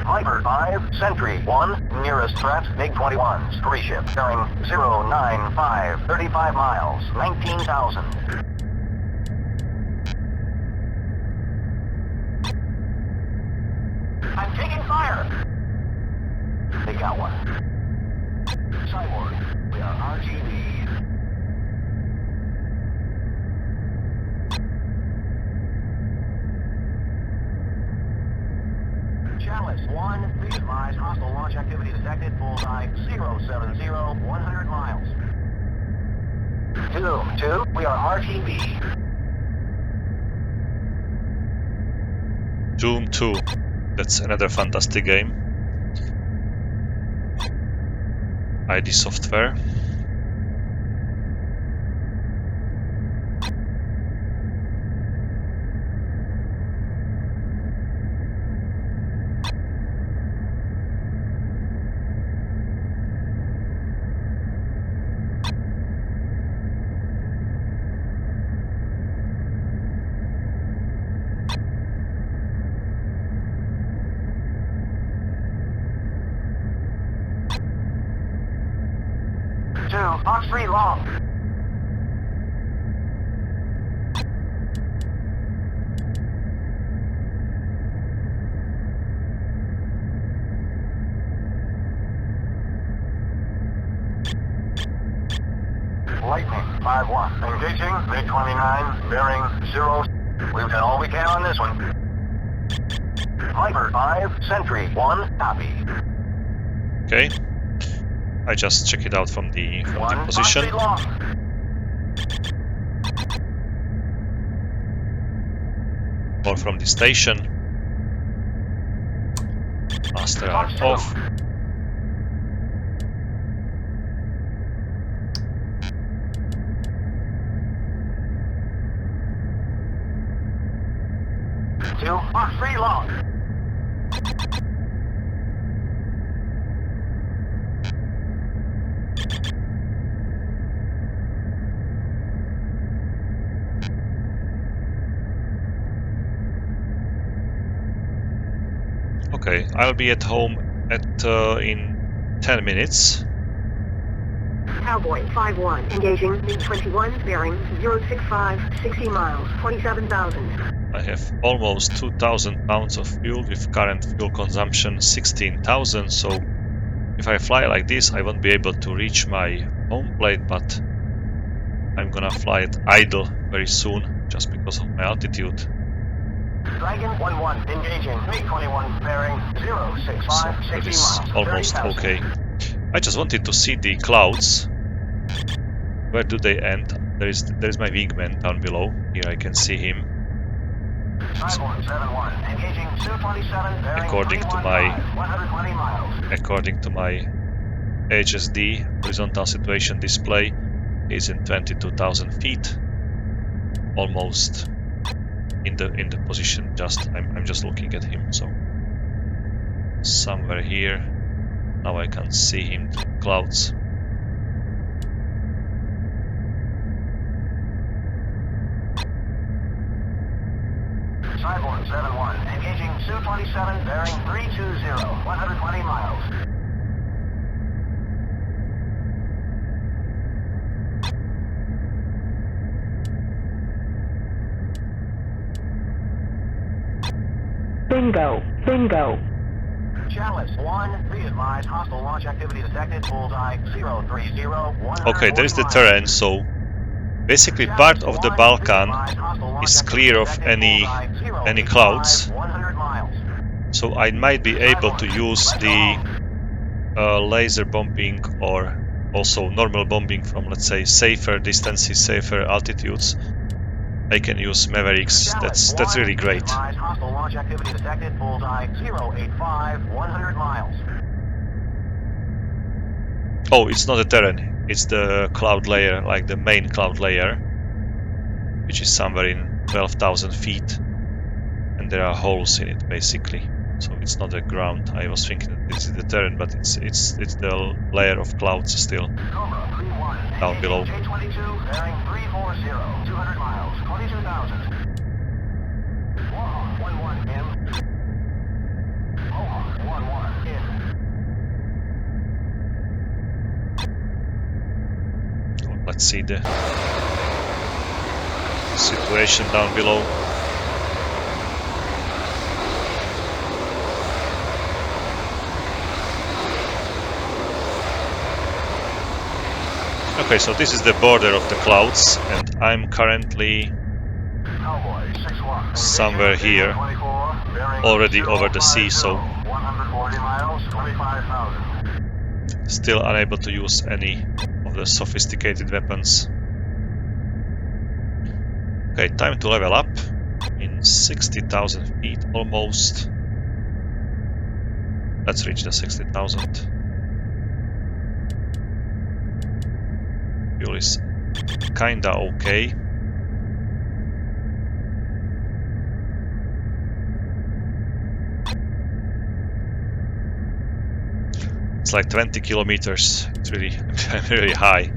Viper 5, Sentry 1, nearest threat, MiG-21s, free ship, bearing 095, 35 miles, 19,000. I'm taking fire! They got one. Cyborg, we are RTB. Chalice 1, be advised, hostile launch activity detected, bullseye 070, 100 miles. Doom 2, we are RTB. Doom 2. That's another fantastic game. ID Software. Box 3 long. Lightning 5-1. Engaging, MiG-29, bearing 0. We've done all we can on this one. Viper 5, Sentry 1, copy. Okay. I just check it out from the position. Or from the station. Master are off. Box 3 long. Okay, I'll be at home in 10 minutes. Cowboy 5-1, engaging MiG-21, bearing 065, 60 miles, 27,000. I have almost 2,000 pounds of fuel with current fuel consumption 16,000, so if I fly like this I won't be able to reach my home plate, but I'm gonna fly it idle very soon just because of my altitude. Dragon 1-1, engaging MiG-21, bearing 065, 60 That is miles, almost 30,000. okay. I just wanted to see the clouds. Where do they end? There is my wingman down below. Here I can see him. Cyborg 7-1, engaging Su-27, bearing According to my 120 miles. According to my HSD horizontal situation display, is in 22,000 feet, almost in the position. I'm just looking at him, so somewhere here. Now I can see him through clouds. Cyborg 7-1, engaging Su-27, bearing 320, 120 miles. Bingo. Bingo. Chalice 1, be advised, hostile launch activity detected, bullseye 030, 140 Okay, there is the miles. terrain, so basically part of the Balkan is clear of any clouds, 100 miles. so I might be able to use the laser bombing or also normal bombing from, let's say, safer distances, safer altitudes. I can use Mavericks. That's really great. Hostile launch activity detected, bullseye 085, 100 miles. Oh, it's not a terrain. It's the cloud layer, like the main cloud layer, which is somewhere in 12,000 feet, and there are holes in it basically. So it's not the ground. I was thinking that this is the terrain, but it's the layer of clouds still down below. J-22, bearing 340, 200 miles, 22,000. Warhawk 1-1 in. Warhawk 1-1 in. Let's see the situation down below. Okay, so this is the border of the clouds, and I'm currently somewhere here, already over the sea, so 140 miles, 25,000. still unable to use any of the sophisticated weapons. Okay, time to level up in 60,000 feet almost. Let's reach the 60,000. Fuel is kinda okay. It's like 20 kilometers. It's really, really high.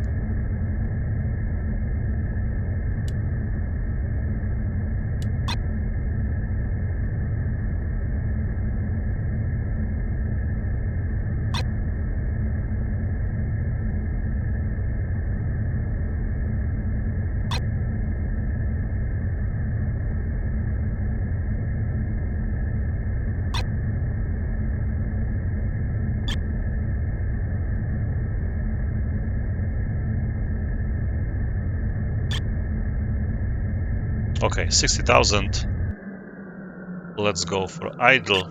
Okay, 60,000. Let's go for idle.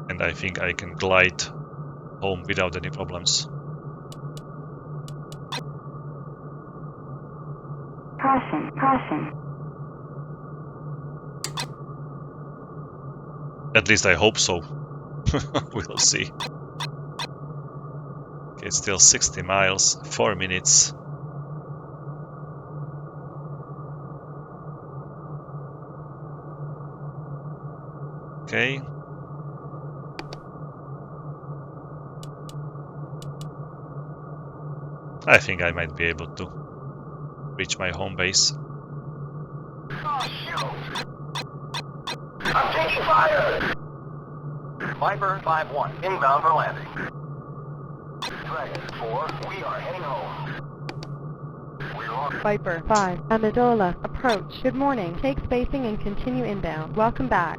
And I think I can glide home without any problems. Caution. Caution. At least I hope so. We'll see. Okay, it's still 60 miles, 4 minutes. Okay. I think I might be able to reach my home base. Oh, shoot! I'm taking fire! Viper 5-1, inbound for landing. Dragon 4, we are heading home. We're on. Viper 5, Amendola, approach. Good morning. Take spacing and continue inbound. Welcome back.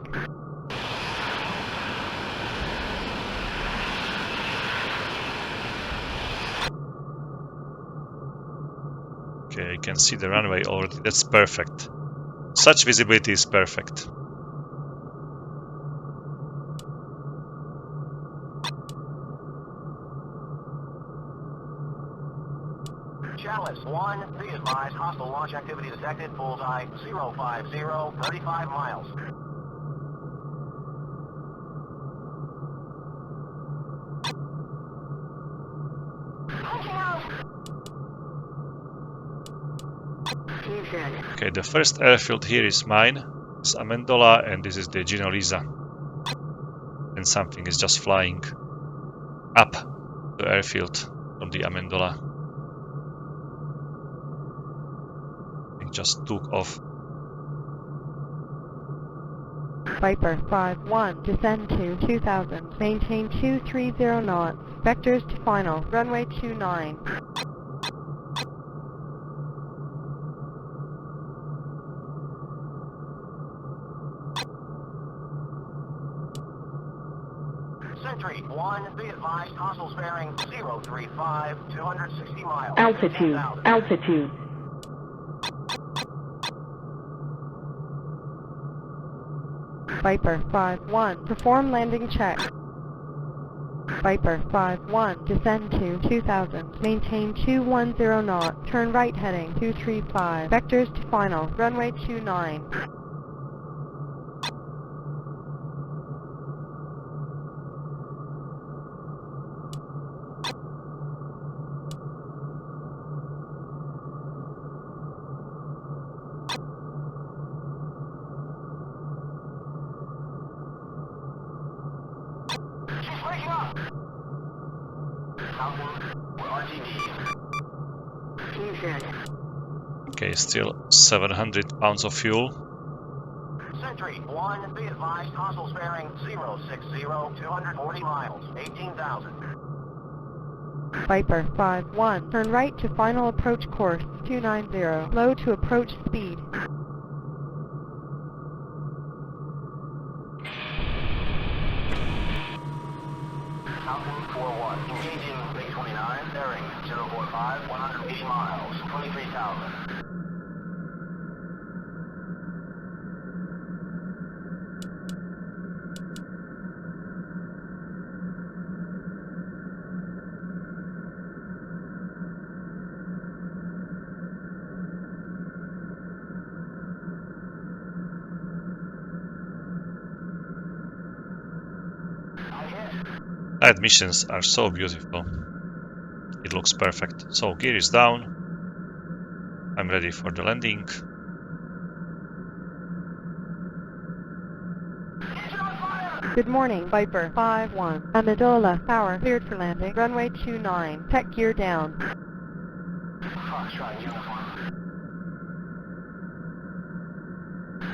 Okay, I can see the runway already. That's perfect. Such visibility is perfect. Chalice 1, be advised, hostile launch activity detected, bullseye 050, 35 miles. Okay, the first airfield here is mine. This is Amendola, and this is the Gino Lisa. And something is just flying up the airfield from the Amendola. It just took off. Viper 5-1, descend to 2000, maintain 230 knots, vectors to final, runway 29. Sentry 1, be advised, hostiles bearing 035, 260 miles. Altitude, 15,000. altitude. Viper 5-1, perform landing check. Viper 5-1, descend to 2000, maintain 210 knots, turn right heading 235, vectors to final, runway 29. She's waking up! Falcon, RTD. Okay, still 700 pounds of fuel. Sentry 1, be advised, hostiles bearing 060, 240 miles, 18,000. Viper 5-1, turn right to final approach course 290, low to approach speed. Falcon 4-1, engaging Bay 29, bearing 045, 180 miles, 23,000. Night missions are so beautiful. It looks perfect. So gear is down. I'm ready for the landing. Good morning, Viper 5-1. Amendola, tower, cleared for landing, runway 29, tech gear down. Foxtrot uniform.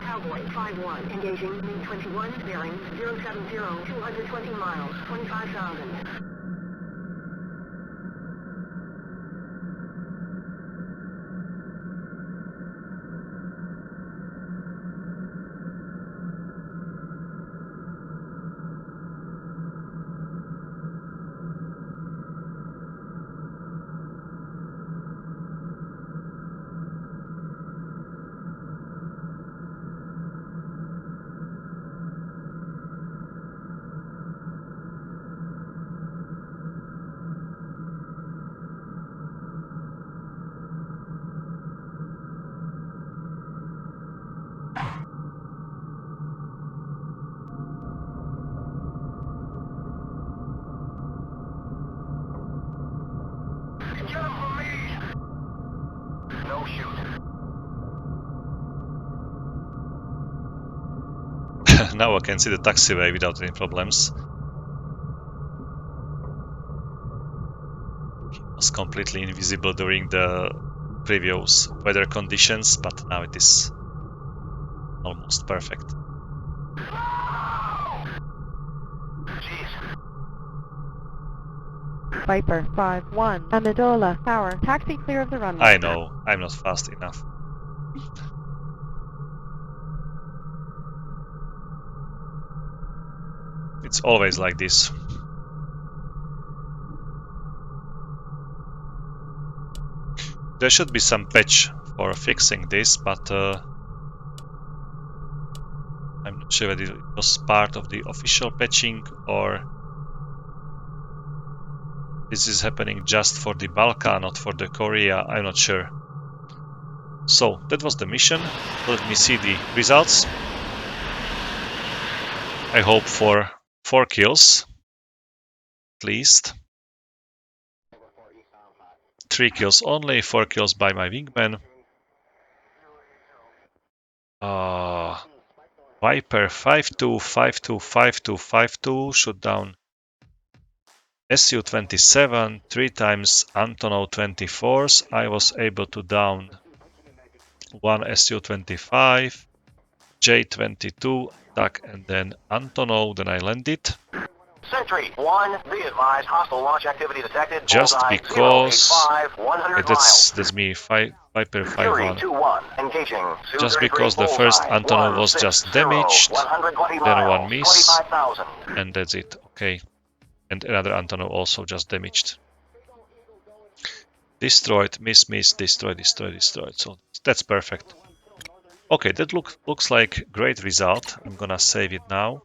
Cowboy 5-1, engaging Me-21, bearing 070, 220 miles, 25,000. Jump for me! No shoot. Now I can see the taxiway without any problems. It was completely invisible during the previous weather conditions, but now it is almost perfect. Jeez. Viper 5-1, Amendola, tower, taxi clear of the runway. I know, I'm not fast enough. It's always like this. There should be some patch for fixing this, but I'm not sure whether it was part of the official patching or this is happening just for the Balkan, not for the Korea, I'm not sure. So that was the mission. Let me see the results. I hope for 4 kills at least. 3 kills only, 4 kills by my wingman. Viper 5-2, 5-2, 5-2, 5-2, shoot down Su-27, 3 times Antonov 24s. I was able to down 1 Su-25, J-22, attack, and then Antonov, then I landed. Sentry 1, be advised, hostile launch activity detected. Just Bullseye, because 085, 100 miles. that's me, Viper Fury 5-1. 2-1, engaging. Just 233 because the first bullseye, Antonov was 160, just damaged, 120 then miles, 1 miss, 25,000. and that's it. Okay, and another Antonov also just damaged. Destroyed, miss, destroy, destroy, destroyed. So that's perfect. Okay, that looks like great result. I'm gonna save it now.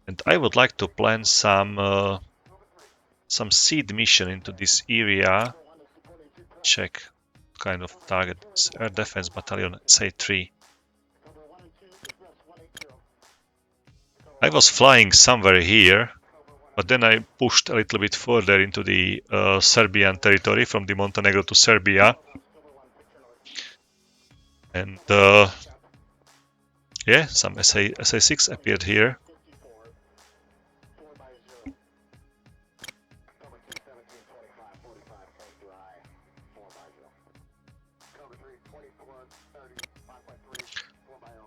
And I would like to plan some seed mission into this area. Check what kind of target is Air Defense Battalion, say 3. I was flying somewhere here, but then I pushed a little bit further into the Serbian territory, from the Montenegro to Serbia. And yeah, some SA6 appeared here.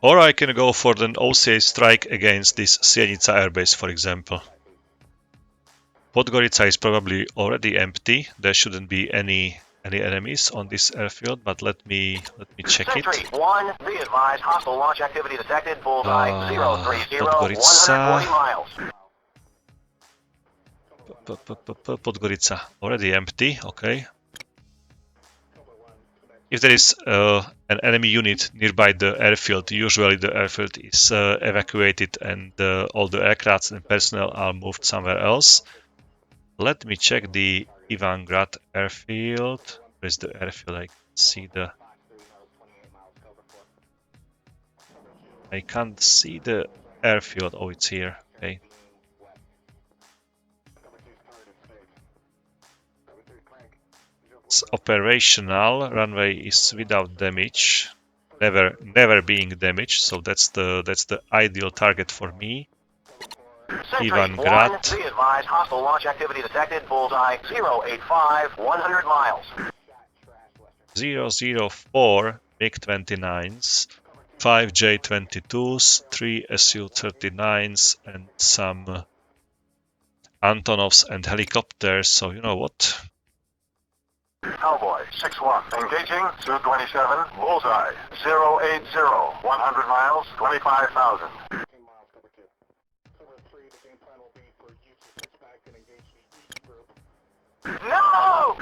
Or I can go for an OCA strike against this Sienica airbase, for example. Podgorica is probably already empty. There shouldn't be any enemies on this airfield, but let me check it. Sentry 1, be advised, hostile launch activity detected. Bullseye, 030, Podgorica. 120 miles. Podgorica, already empty, okay. If there is an enemy unit nearby the airfield, usually the airfield is evacuated and all the aircrafts and personnel are moved somewhere else. Let me check the Ivangrad airfield. Where's the airfield? I can see the... I can't see the airfield. Oh, it's here. Okay. It's operational. Runway is without damage. Never being damaged. So that's the ideal target for me. Ivangrad. 1, be advised, hostile launch activity detected. Bullseye, 085, 100 miles. 004 MiG-29s, 5 J-22s, 3 Su-39s, and some Antonovs and helicopters. So you know what? Cowboy 6-1, engaging. Su-27, bullseye, 080, 100 miles, 25,000. No!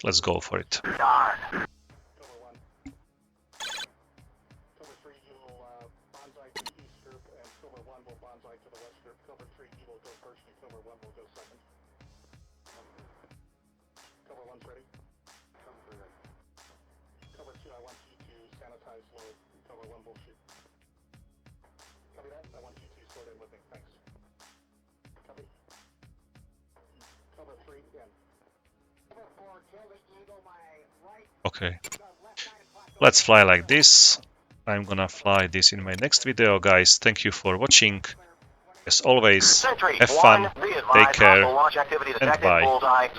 Let's go for it. Darn. Okay, let's fly like this. I'm gonna fly this in my next video, guys. Thank you for watching. As always, have fun, take care, and bye.